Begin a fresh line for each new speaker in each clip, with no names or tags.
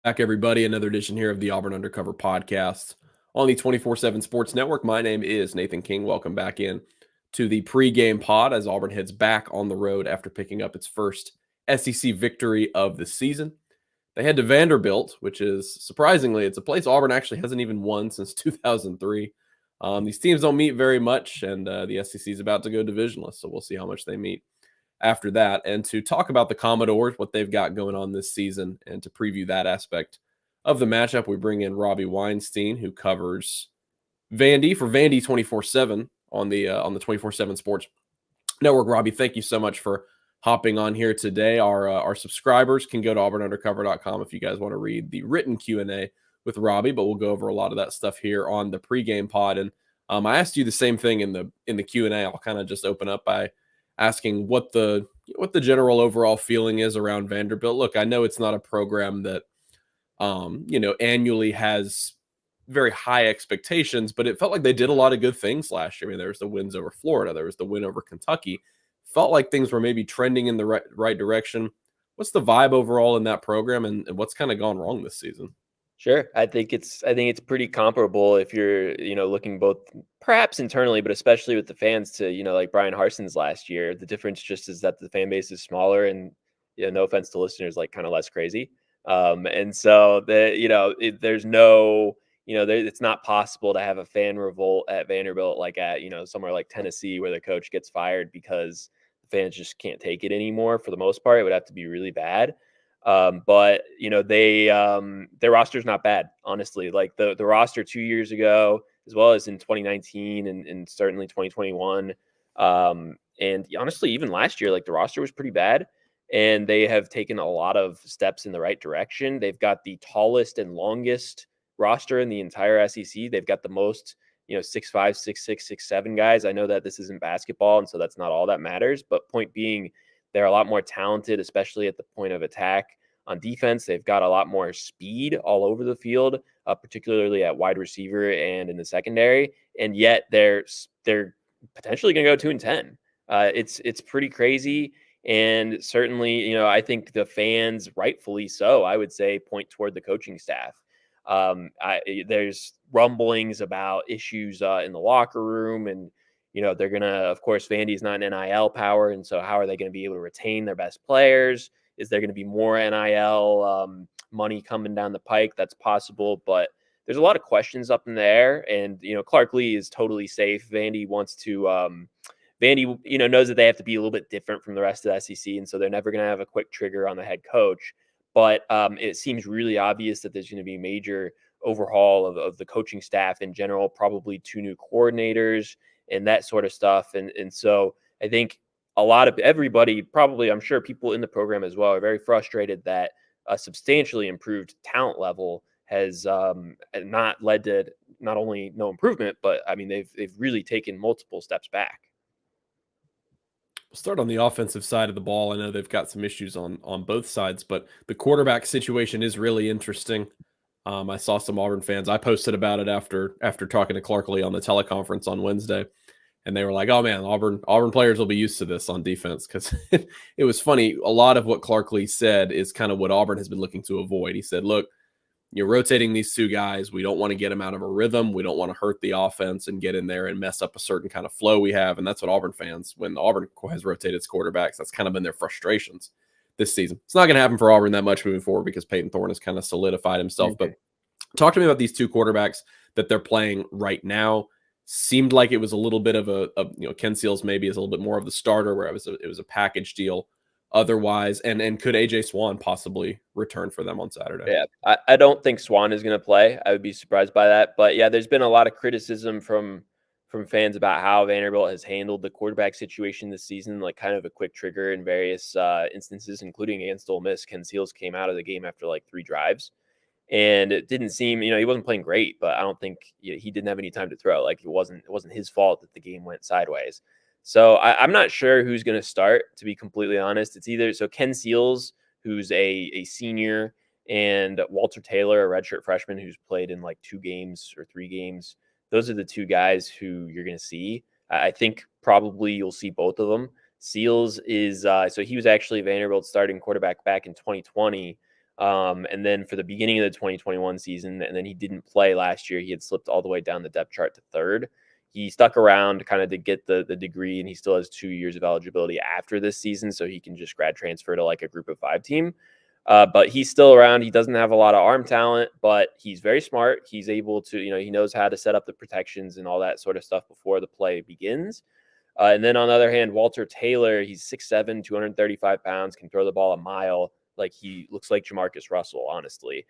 Back, everybody. Another edition here of the Auburn Undercover podcast on the 24/7 Sports Network. My name is Nathan King. Welcome back in to the pregame pod as Auburn heads back on the road after picking up its first SEC victory of the season. They head to Vanderbilt, which is surprisingly, it's a place Auburn actually hasn't even won since 2003. These teams don't meet very much, and the SEC is about to go divisionless, so we'll see how much they meet after that. And to talk about the Commodores, what they've got going on this season, and to preview that aspect of the matchup, we bring in Robbie Weinstein, who covers Vandy for Vandy 24/7 on the 24/7 Sports Network. Robbie, thank you so much for hopping on here today. Our subscribers can go to auburnundercover.com if you guys want to read the written Q&A with Robbie, but we'll go over a lot of that stuff here on the pregame pod. And I asked you the same thing in the Q&A. I'll kind of just open up by asking what the general overall feeling is around Vanderbilt. Look, I know it's not a program that annually has very high expectations, but it felt like they did a lot of good things last year. I mean, there was the wins over Florida, there was the win over Kentucky. Felt like things were maybe trending in the right direction. What's the vibe overall in that program, and what's kind of gone wrong this season?
Sure. I think it's pretty comparable if you're, looking both perhaps internally, but especially with the fans to, like Brian Harson's last year. The difference just is that the fan base is smaller and, no offense to listeners, like kind of less crazy. And so there's no, it's not possible to have a fan revolt at Vanderbilt, like at, somewhere like Tennessee where the coach gets fired because the fans just can't take it anymore. For the most part, it would have to be really bad. But their roster is not bad, honestly. Like the roster 2 years ago, as well as in 2019 and certainly 2021. And honestly, even last year, like the roster was pretty bad, and they have taken a lot of steps in the right direction. They've got the tallest and longest roster in the entire SEC. They've got the most, 6'5", 6'6", 6'7" guys. I know that this isn't basketball, and so that's not all that matters. But point being, they're a lot more talented, especially at the point of attack. On defense, they've got a lot more speed all over the field, particularly at wide receiver and in the secondary. And yet they're potentially going to go 2-10. It's pretty crazy. And certainly, I think the fans, rightfully so, I would say, point toward the coaching staff. There's rumblings about issues in the locker room, and they're going to, of course, Vandy's not an NIL power. And so how are they going to be able to retain their best players? Is there going to be more NIL money coming down the pike? That's possible, but there's a lot of questions up in the air. And, Clark Lee is totally safe. Vandy wants to, Vandy, knows that they have to be a little bit different from the rest of the SEC. And so they're never going to have a quick trigger on the head coach. But it seems really obvious that there's going to be a major overhaul of the coaching staff in general, probably 2 new coordinators and that sort of stuff. And so I think a lot of everybody, probably, I'm sure people in the program as well, are very frustrated that a substantially improved talent level has not led to not only no improvement, but I mean, they've really taken multiple steps back.
We'll start on the offensive side of the ball. I know they've got some issues on both sides, but the quarterback situation is really interesting. I saw some Auburn fans. I posted about it after talking to Clark Lee on the teleconference on Wednesday, and they were like, "Oh man, Auburn players will be used to this on defense." Because it was funny. A lot of what Clark Lee said is kind of what Auburn has been looking to avoid. He said, "Look, you're rotating these 2 guys. We don't want to get them out of a rhythm. We don't want to hurt the offense and get in there and mess up a certain kind of flow we have." And that's what Auburn fans, when Auburn has rotated its quarterbacks, that's kind of been their frustrations this season. It's not going to happen for Auburn that much moving forward because Peyton Thorne has kind of solidified himself. Mm-hmm. But talk to me about these 2 quarterbacks that they're playing right now. Seemed like it was a little bit of a Ken Seals maybe is a little bit more of the starter, where it was a package deal otherwise. And could AJ Swan possibly return for them on Saturday?
Yeah, I don't think Swan is going to play. I would be surprised by that. But yeah, there's been a lot of criticism from fans about how Vanderbilt has handled the quarterback situation this season, like kind of a quick trigger in various instances, including against Ole Miss. Ken Seals came out of the game after like 3 drives. And it didn't seem, he wasn't playing great, but I don't think he didn't have any time to throw. Like it wasn't his fault that the game went sideways. So I'm not sure who's going to start, to be completely honest. It's either Ken Seals, who's a senior, and Walter Taylor, a redshirt freshman who's played in like 2 games or 3 games. Those are the 2 guys who you're going to see. I think probably you'll see both of them. Seals is so he was actually Vanderbilt's starting quarterback back in 2020. And then for the beginning of the 2021 season, and then he didn't play last year. He had slipped all the way down the depth chart to third. He stuck around kind of to get the degree, and he still has 2 years of eligibility after this season, so he can just grad transfer to like a group of 5 team. But he's still around. He doesn't have a lot of arm talent, but he's very smart. He's able to, he knows how to set up the protections and all that sort of stuff before the play begins. And then on the other hand, Walter Taylor, he's 6'7", 235 pounds, can throw the ball a mile. Like, he looks like Jamarcus Russell, honestly.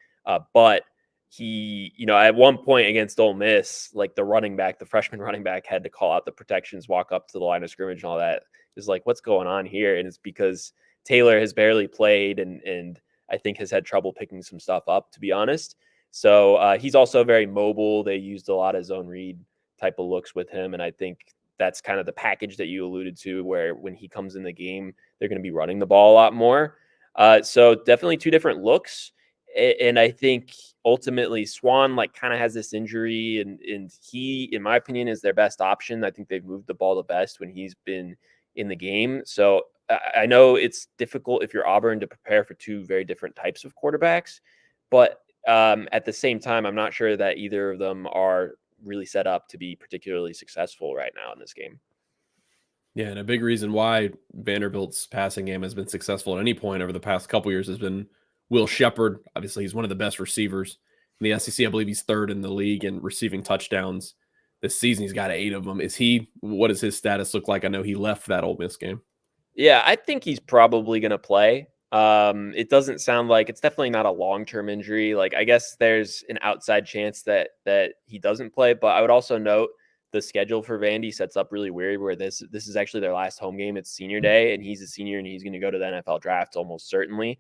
But he, at one point against Ole Miss, like the freshman running back had to call out the protections, walk up to the line of scrimmage and all that. It's like, what's going on here? And it's because Taylor has barely played and I think has had trouble picking some stuff up, to be honest. So he's also very mobile. They used a lot of zone read type of looks with him. And I think that's kind of the package that you alluded to, where when he comes in the game, they're going to be running the ball a lot more. So definitely 2 different looks. And I think ultimately Swan kind of has this injury, and he, in my opinion, is their best option. I think they've moved the ball the best when he's been in the game. So I know it's difficult if you're Auburn to prepare for 2 very different types of quarterbacks, but at the same time, I'm not sure that either of them are really set up to be particularly successful right now in this game.
Yeah, and a big reason why Vanderbilt's passing game has been successful at any point over the past couple years has been Will Shepherd. Obviously, he's one of the best receivers in the SEC. I believe he's 3rd in the league in receiving touchdowns this season. He's got 8 of them. What does his status look like? I know he left that Ole Miss game.
Yeah, I think he's probably going to play. It doesn't sound like it's definitely not a long-term injury. Like, I guess there's an outside chance that he doesn't play, but I would also note the schedule for Vandy sets up really weird, where this is actually their last home game. It's senior day, and he's a senior, and he's going to go to the NFL draft almost certainly.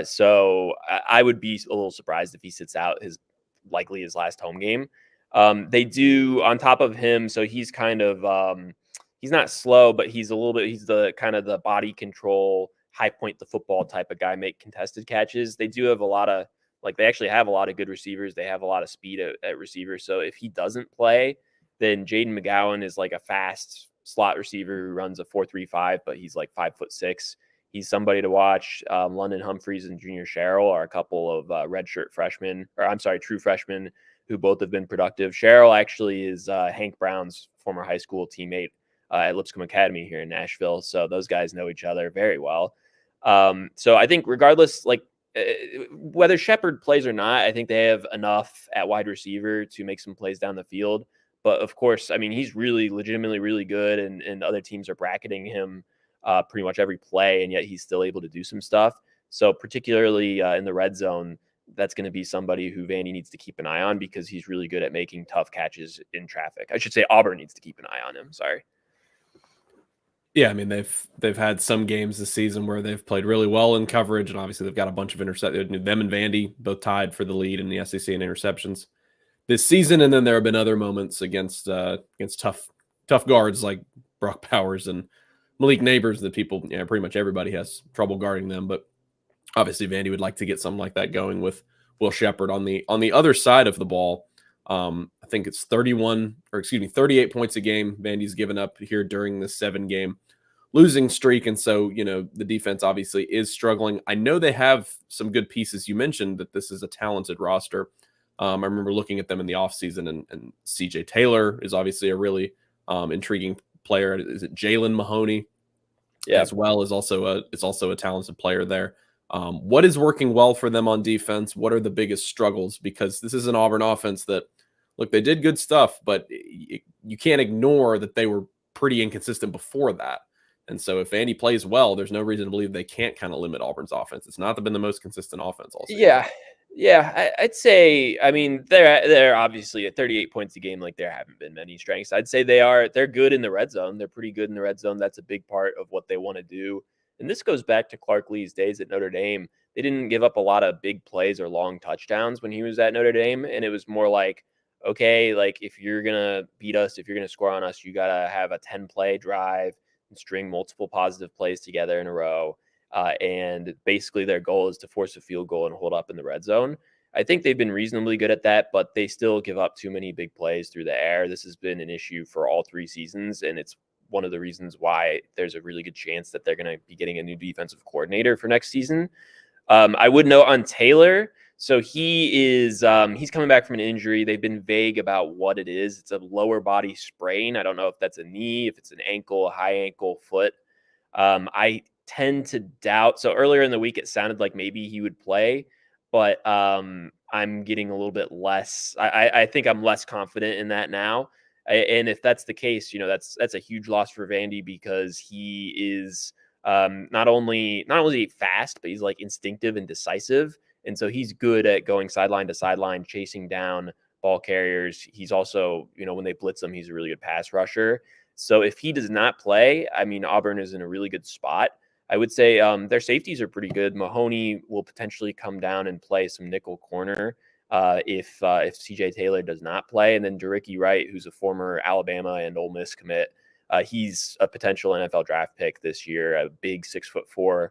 So I would be a little surprised if he sits out his last home game. They do on top of him, so he's kind of he's not slow, but he's the kind of the body control, high point the football type of guy, make contested catches. They do have they actually have a lot of good receivers. They have a lot of speed at receiver. So if he doesn't play, then Jaden McGowan is like a fast slot receiver who runs a 4.35, but he's like 5'6". He's somebody to watch. London Humphreys and Junior Sherrill are a couple of true freshmen who both have been productive. Sherrill actually is Hank Brown's former high school teammate at Lipscomb Academy here in Nashville. So those guys know each other very well. So I think regardless, whether Shepherd plays or not, I think they have enough at wide receiver to make some plays down the field. But of course, I mean, he's really legitimately really good, and other teams are bracketing him pretty much every play, and yet he's still able to do some stuff. So particularly in the red zone, that's going to be somebody who Vandy needs to keep an eye on, because he's really good at making tough catches in traffic. I should say Auburn needs to keep an eye on him. Sorry.
Yeah, I mean, they've had some games this season where they've played really well in coverage, and obviously they've got a bunch of interceptions. Them and Vandy both tied for the lead in the SEC in interceptions this season, and then there have been other moments against tough guards like Brock Powers and Malik Neighbors that pretty much everybody has trouble guarding them. But obviously Vandy would like to get something like that going with Will Shepherd on the other side of the ball. I think it's 38 points a game Vandy's given up here during this 7-game losing streak. And so, the defense obviously is struggling. I know they have some good pieces. You mentioned that this is a talented roster. I remember looking at them in the offseason, and CJ Taylor is obviously a really intriguing player. Is it Jalen Mahoney?
Yeah.
As well as also a talented player there. What is working well for them on defense? What are the biggest struggles? Because this is an Auburn offense that, look, they did good stuff, but you can't ignore that they were pretty inconsistent before that. And so if Vandy plays well, there's no reason to believe they can't kind of limit Auburn's offense. It's not been the most consistent offense all season.
Yeah. I'd say, I mean, they're obviously at 38 points a game. Like, there haven't been many strengths. I'd say they're good in the red zone. They're pretty good in the red zone. That's a big part of what they want to do. And this goes back to Clark Lee's days at Notre Dame. They didn't give up a lot of big plays or long touchdowns when he was at Notre Dame. And it was more like, okay, like, if you're going to beat us, if you're going to score on us, you got to have a 10-play drive and string multiple positive plays together in a row. And basically their goal is to force a field goal and hold up in the red zone. I think they've been reasonably good at that, but they still give up too many big plays through the air. This has been an issue for all 3 seasons, and it's one of the reasons why there's a really good chance that they're going to be getting a new defensive coordinator for next season. I would note on Taylor. So he's coming back from an injury. They've been vague about what it is. It's a lower body sprain. I don't know if that's a knee, if it's an ankle, high ankle, foot. I tend to doubt. So earlier in the week, it sounded like maybe he would play, but I'm getting a little bit less. I think I'm less confident in that now. And if that's the case, that's a huge loss for Vandy because he is not only fast, but he's like instinctive and decisive, and so he's good at going sideline to sideline, chasing down ball carriers. He's also, when they blitz him, he's a really good pass rusher. So if he does not play, I mean, Auburn is in a really good spot. I would say their safeties are pretty good. Mahoney will potentially come down and play some nickel corner if CJ Taylor does not play, and then Dericky Wright, who's a former Alabama and Ole Miss commit, he's a potential NFL draft pick this year. A big 6'4"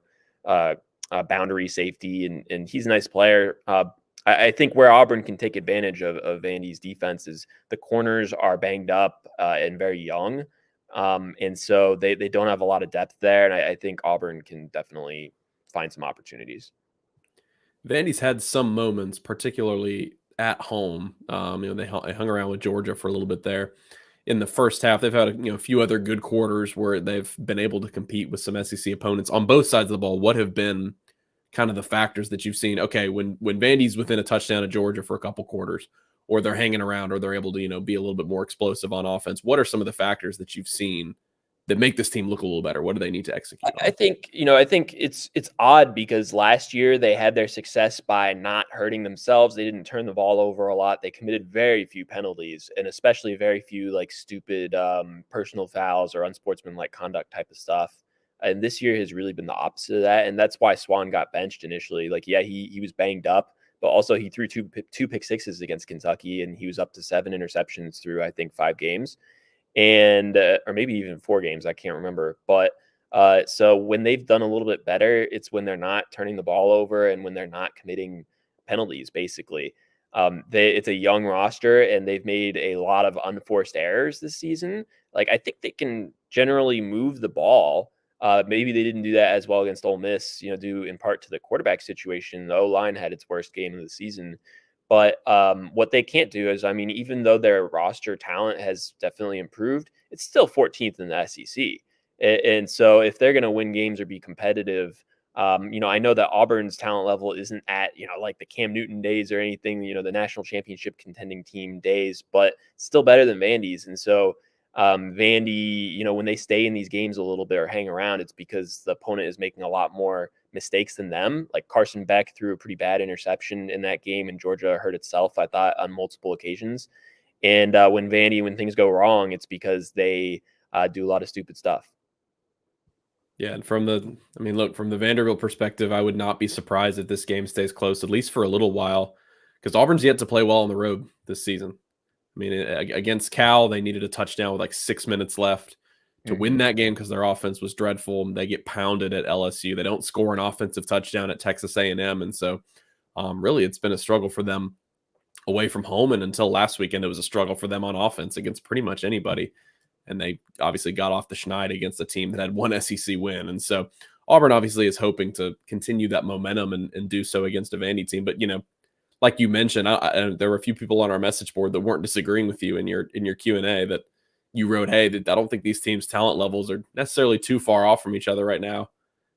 boundary safety, and he's a nice player. I think where Auburn can take advantage of Vandy's defense is the corners are banged up and very young. And so they don't have a lot of depth there. And I think Auburn can definitely find some opportunities.
Vandy's had some moments, particularly at home. They hung around with Georgia for a little bit there in the first half. They've had a few other good quarters where they've been able to compete with some SEC opponents on both sides of the ball. What have been kind of the factors that you've seen? Okay, when Vandy's within a touchdown of Georgia for a couple quarters, or they're hanging around, or they're able to be a little bit more explosive on offense. What are some of the factors that you've seen that make this team look a little better? What do they need to execute on?
I think it's odd because last year they had their success by not hurting themselves. They didn't turn the ball over a lot. They committed very few penalties, and especially very few like stupid personal fouls or unsportsmanlike conduct type of stuff. And this year has really been the opposite of that, and that's why Swan got benched initially. Like, yeah, he was banged up, but also he threw two pick sixes against Kentucky, and he was up to 7 interceptions through I think 5 games, and or maybe even 4 games. I can't remember, but so when they've done a little bit better, it's when they're not turning the ball over and when they're not committing penalties. Basically, it's a young roster and they've made a lot of unforced errors this season. Like, I think they can generally move the ball. Maybe they didn't do that as well against Ole Miss, due in part to the quarterback situation. The O-line had its worst game of the season. But what they can't do is, I mean, even though their roster talent has definitely improved, it's still 14th in the SEC. And so if they're going to win games or be competitive, I know that Auburn's talent level isn't at, like the Cam Newton days or anything, the national championship contending team days, but still better than Vandy's. And so Vandy, when they stay in these games a little bit or hang around, it's because the opponent is making a lot more mistakes than them. Like Carson Beck threw a pretty bad interception in that game, and Georgia hurt itself, I thought, on multiple occasions. And when things go wrong, it's because they do a lot of stupid stuff.
Yeah, and from the Vanderbilt perspective, I would not be surprised if this game stays close, at least for a little while, because Auburn's yet to play well on the road this season. I mean, against Cal, they needed a touchdown with like 6 minutes left to win that game because their offense was dreadful. They get pounded at LSU. They don't score an offensive touchdown at Texas A&M, and so really, it's been a struggle for them away from home. And until last weekend, it was a struggle for them on offense against pretty much anybody. And they obviously got off the schneid against a team that had one SEC win. And so Auburn obviously is hoping to continue that momentum and do so against a Vandy team. But, like you mentioned, there were a few people on our message board that weren't disagreeing with you in your Q&A that you wrote, hey, I don't think these teams' talent levels are necessarily too far off from each other right now.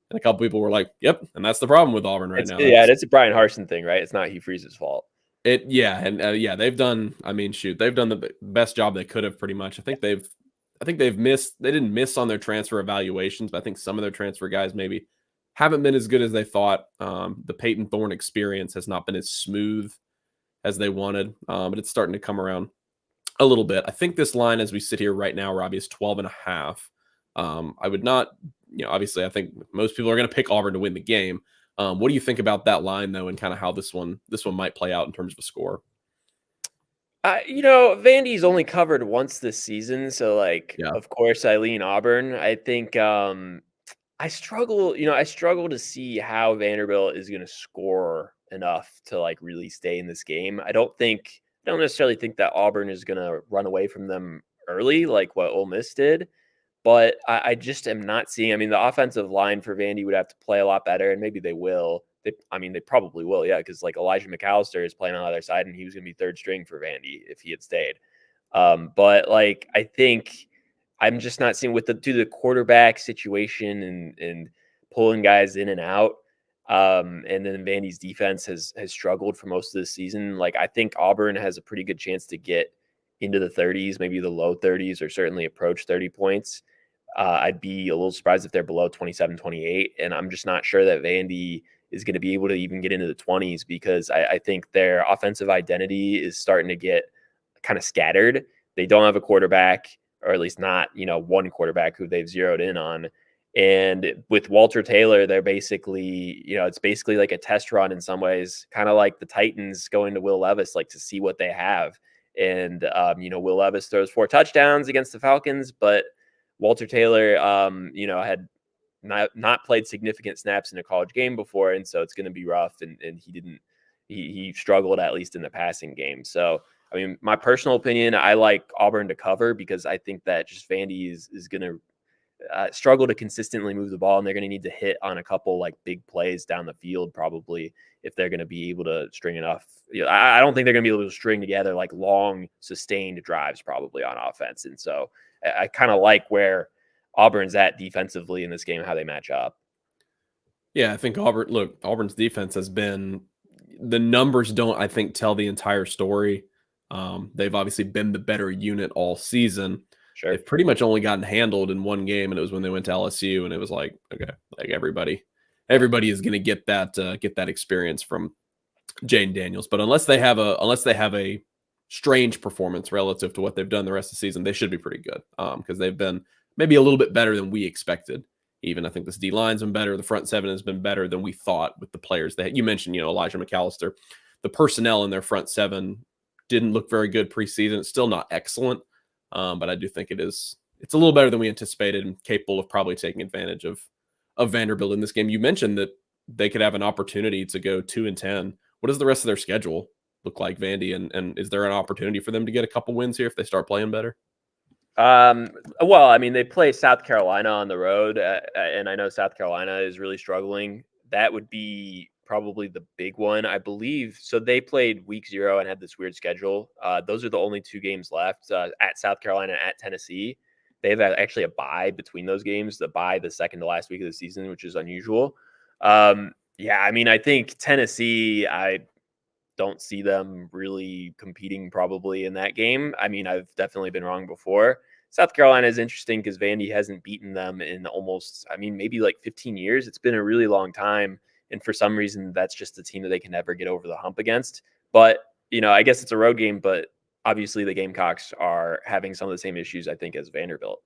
And a couple people were like, yep, and that's the problem with Auburn right now.
Yeah, that's a Brian Harsin thing, right? It's not Hugh Freeze's fault.
They've done the best job they could have pretty much. I think they've missed. They didn't miss on their transfer evaluations, but I think some of their transfer guys maybe haven't been as good as they thought. The Peyton Thorne experience has not been as smooth as they wanted, but it's starting to come around a little bit. I think this line, as we sit here right now, Robbie, is 12.5. I would not, obviously, I think most people are going to pick Auburn to win the game. What do you think about that line, though, and kind of how this one might play out in terms of a score?
Vandy's only covered once this season, so Of course I lean Auburn. I think I struggle to see how Vanderbilt is going to score enough to really stay in this game. I don't necessarily think that Auburn is going to run away from them early like what Ole Miss did, but I just am not seeing. I mean, the offensive line for Vandy would have to play a lot better, and maybe they will. They probably will, yeah, because like Elijah McAllister is playing on the other side, and he was going to be third string for Vandy if he had stayed. But like I think I'm just not seeing with the quarterback situation and pulling guys in and out. And then Vandy's defense has struggled for most of the season. Like I think Auburn has a pretty good chance to get into the 30s, maybe the low 30s, or certainly approach 30 points. I'd be a little surprised if they're below 27, 28. And I'm just not sure that Vandy is going to be able to even get into the 20s because I think their offensive identity is starting to get kind of scattered. They don't have a quarterback, or at least not, one quarterback who they've zeroed in on. And with Walter Taylor, they're basically, it's basically like a test run in some ways, kind of like the Titans going to Will Levis, like to see what they have. And, Will Levis throws 4 touchdowns against the Falcons, but Walter Taylor, had not played significant snaps in a college game before. And so it's going to be rough. And he struggled at least in the passing game. So, I mean, my personal opinion, I like Auburn to cover because I think that just Vandy is going to struggle to consistently move the ball, and they're going to need to hit on a couple like big plays down the field probably if they're going to be able to string enough. I don't think they're going to be able to string together like long sustained drives probably on offense. And so I kind of like where Auburn's at defensively in this game, how they match up.
Yeah, I think Auburn's defense has been, the numbers don't, I think, tell the entire story. They've obviously been the better unit all season.
Sure.
They've pretty much only gotten handled in one game, and it was when they went to LSU, and it was like, okay, like everybody is going to get that experience from Jane Daniels. But unless they have a strange performance relative to what they've done the rest of the season, they should be pretty good because they've been maybe a little bit better than we expected. Even I think this D line's been better. The front seven has been better than we thought with the players that you mentioned. Elijah McAllister, the personnel in their front seven didn't look very good preseason. It's still not excellent, but I do think it's a little better than we anticipated and capable of probably taking advantage of Vanderbilt in this game. You mentioned that they could have an opportunity to go 2-10. What does the rest of their schedule look like, Vandy? And is there an opportunity for them to get a couple wins here if they start playing better?
Well, I mean, they play South Carolina on the road, and I know South Carolina is really struggling. That would be probably the big one, I believe. So they played week 0 and had this weird schedule. Those are the only 2 games left at South Carolina, at Tennessee. They have actually a bye between those games, the bye the second to last week of the season, which is unusual. Yeah, I mean, I think Tennessee, I don't see them really competing probably in that game. I mean, I've definitely been wrong before. South Carolina is interesting because Vandy hasn't beaten them in almost, maybe like 15 years. It's been a really long time. And for some reason, that's just a team that they can never get over the hump against. But, I guess it's a road game, but obviously the Gamecocks are having some of the same issues, I think, as Vanderbilt.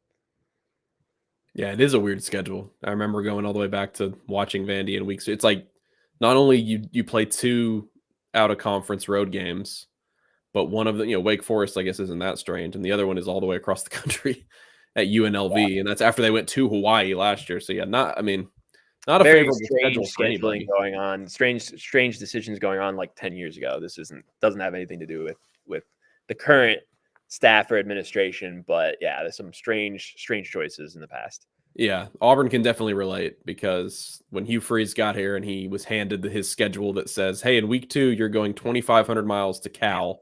Yeah, it is a weird schedule. I remember going all the way back to watching Vandy in weeks. It's like not only you play 2 out of conference road games, but one of the, Wake Forest, I guess, isn't that strange. And the other one is all the way across the country at UNLV. Yeah. And that's after they went to Hawaii last year. So yeah, not a
very
favorable schedule for
scheduling
anybody.
going on. Strange decisions going on like 10 years ago. This doesn't have anything to do with the current staff or administration, but yeah, there's some strange choices in the past.
Yeah, Auburn can definitely relate because when Hugh Freeze got here and he was handed his schedule that says, hey, in week 2, you're going 2,500 miles to Cal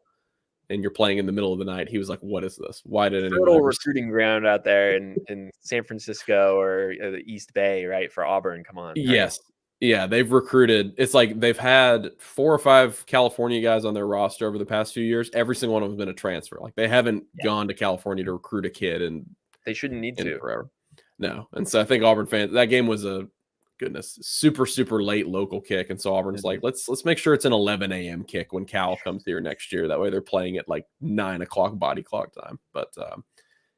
and you're playing in the middle of the night. He was like, what is this? Why did anyone
total recruiting ground out there in San Francisco or the East Bay, right? For Auburn. Come on.
Yes. Yeah, they've recruited. It's like they've had 4 or 5 California guys on their roster over the past few years. Every single one of them has been a transfer. Like they haven't gone to California to recruit a kid, and
they shouldn't need to
forever. No. And so I think Auburn fans, that game was a super, super late local kick. And so Auburn's like, let's make sure it's an 11 a.m. kick when Cal comes here next year. That way they're playing at like 9 o'clock body clock time. But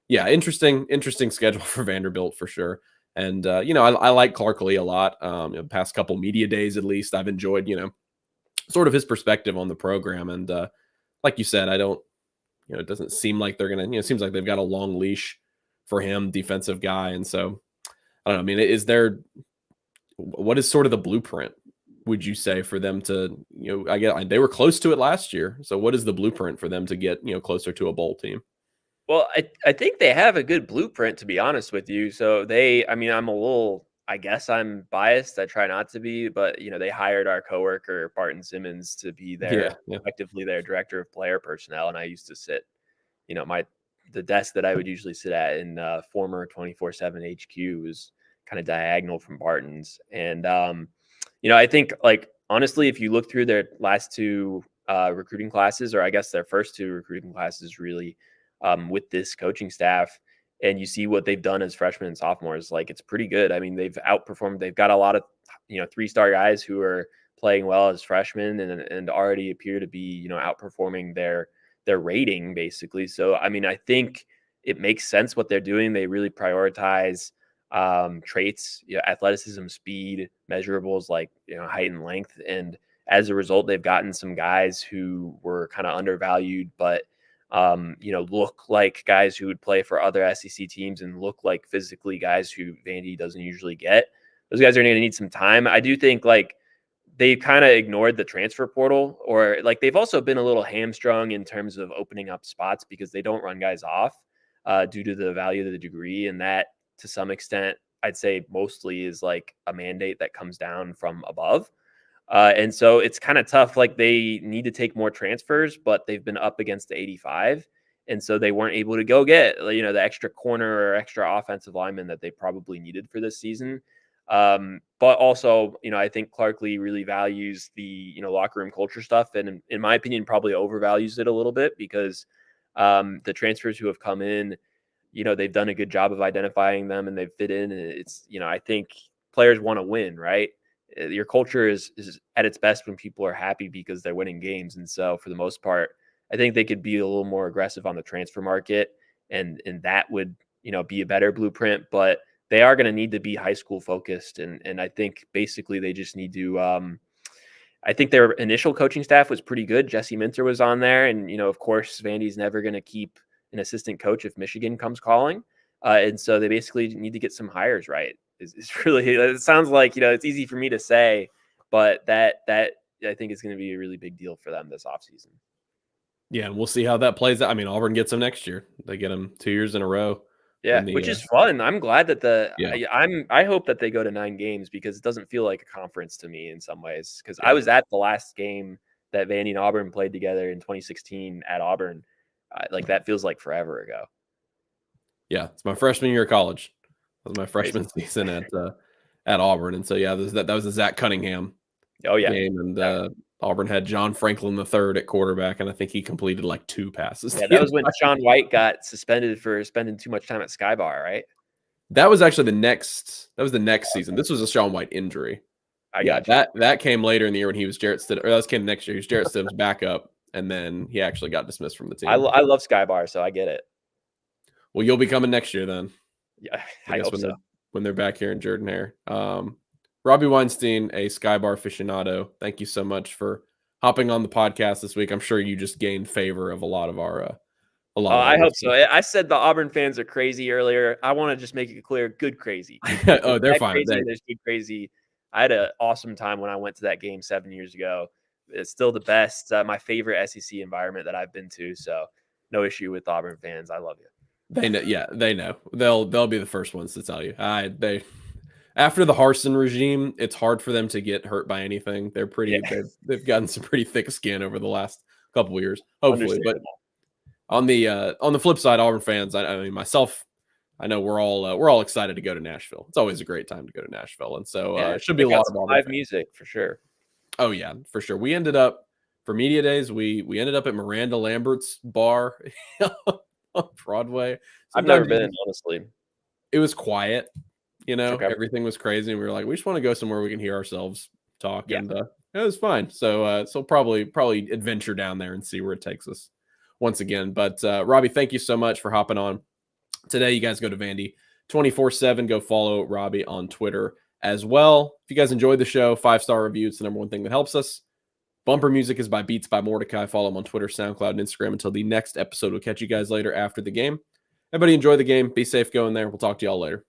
yeah, interesting schedule for Vanderbilt for sure. And, I like Clark Lee a lot. The past couple media days, at least, I've enjoyed, sort of his perspective on the program. And like you said, it doesn't seem like they're going to, it seems like they've got a long leash for him, defensive guy. And so, I don't know, what is sort of the blueprint, would you say, for them to, I guess they were close to it last year. So what is the blueprint for them to get, closer to a bowl team?
Well, I think they have a good blueprint, to be honest with you. So I'm a little I guess I'm biased. I try not to be, but they hired our coworker Barton Simmons to be
Yeah, yeah.
effectively their director of player personnel, and I used to sit, the desk that I would usually sit at in former 24/7 HQ was kind of diagonal from Barton's, and I think like honestly, if you look through their last two recruiting classes, or I guess their first two recruiting classes, really, with this coaching staff, and you see what they've done as freshmen and sophomores, like it's pretty good. I mean, they've outperformed. They've got a lot of 3-star guys who are playing well as freshmen and already appear to be outperforming their rating basically. So I mean, I think it makes sense what they're doing. They really prioritize traits, athleticism, speed, measurables like height and length, and as a result, they've gotten some guys who were kind of undervalued, but look like guys who would play for other SEC teams and look like physically guys who Vandy doesn't usually get. Those guys are going to need some time. I do think like they kind of ignored the transfer portal, or like they've also been a little hamstrung in terms of opening up spots because they don't run guys off due to the value of the degree. And that to some extent, I'd say mostly is like a mandate that comes down from above. And so it's kind of tough. Like they need to take more transfers, but they've been up against the 85. And so they weren't able to go get, the extra corner or extra offensive lineman that they probably needed for this season. But also, I think Clark Lee really values the, locker room culture stuff. And in my opinion, probably overvalues it a little bit because the transfers who have come in, they've done a good job of identifying them and they've fit in. And it's, I think players want to win, right? Your culture is at its best when people are happy because they're winning games. And so for the most part, I think they could be a little more aggressive on the transfer market and that would, be a better blueprint, but they are going to need to be high school focused. And I think basically they just need to, I think their initial coaching staff was pretty good. Jesse Minter was on there. And, of course, Vandy's never going to keep an assistant coach if Michigan comes calling. And so they basically need to get some hires right. It's really, it sounds like, it's easy for me to say, but that I think is going to be a really big deal for them this offseason.
Yeah, and we'll see how that plays out. I mean, Auburn gets them next year. They get them 2 years in a row.
Yeah, which is fun. I'm glad that
Yeah.
I hope that they go to 9 games because it doesn't feel like a conference to me in some ways. Because
Yeah.
I was at the last game that Vandy and Auburn played together in 2016 at Auburn. Like that feels like forever ago.
Yeah, it's my freshman year of college. That was my freshman
Crazy.
season at Auburn, and so yeah, that was a Zach Cunningham
Oh yeah,
game, and
yeah.
Auburn had John Franklin III at quarterback, and I think he completed like 2 passes.
Yeah, that was when Sean White got suspended for spending too much time at Skybar, right?
That was actually the next season. This was a Sean White injury.
I
Yeah,
got you.
that came later in the year when he was Jarrett Stidham, or that came next year. He was Jarrett Stidham's backup, and then he actually got dismissed from the team.
I love Skybar, so I get it.
Well, you'll be coming next year then.
Yeah,
I guess
hope so.
When they're back here in Jordan-Hare. Robbie Weinstein, a Skybar aficionado, thank you so much for hopping on the podcast this week. I'm sure you just gained favor of a lot of our
I hope so.
listeners.
I said the Auburn fans are crazy earlier. I want to just make it clear, good crazy.
Oh, they're fine.
Crazy, there's good crazy. I had an awesome time when I went to that game 7 years ago. It's still the best, my favorite SEC environment that I've been to. So no issue with Auburn fans. I love you.
They know. Yeah, they know. They'll be the first ones to tell you. After the Harsin regime, it's hard for them to get hurt by anything. They're pretty.
Yeah.
They've gotten some pretty thick skin over the last couple of years, hopefully. But on the flip side, Auburn fans, I mean myself, I know we're all excited to go to Nashville. It's always a great time to go to Nashville, and so it should be a lot of Auburn
live
fans.
music for sure.
Oh yeah, for sure. We ended up for media days. We ended up at Miranda Lambert's bar on Broadway.
I've never been, honestly.
It was quiet.
Okay.
Everything was crazy, and we were like, we just want to go somewhere we can hear ourselves talk,
Yeah.
and it was fine. So probably adventure down there and see where it takes us once again. But Robbie, thank you so much for hopping on today. You guys go to Vandy 24/7. Go follow Robbie on Twitter as well. If you guys enjoyed the show, 5-star review, it's the number one thing that helps us. Bumper music is by Beats by Mordecai. Follow him on Twitter, SoundCloud, and Instagram. Until the next episode, we'll catch you guys later after the game. Everybody enjoy the game. Be safe going there. We'll talk to y'all later.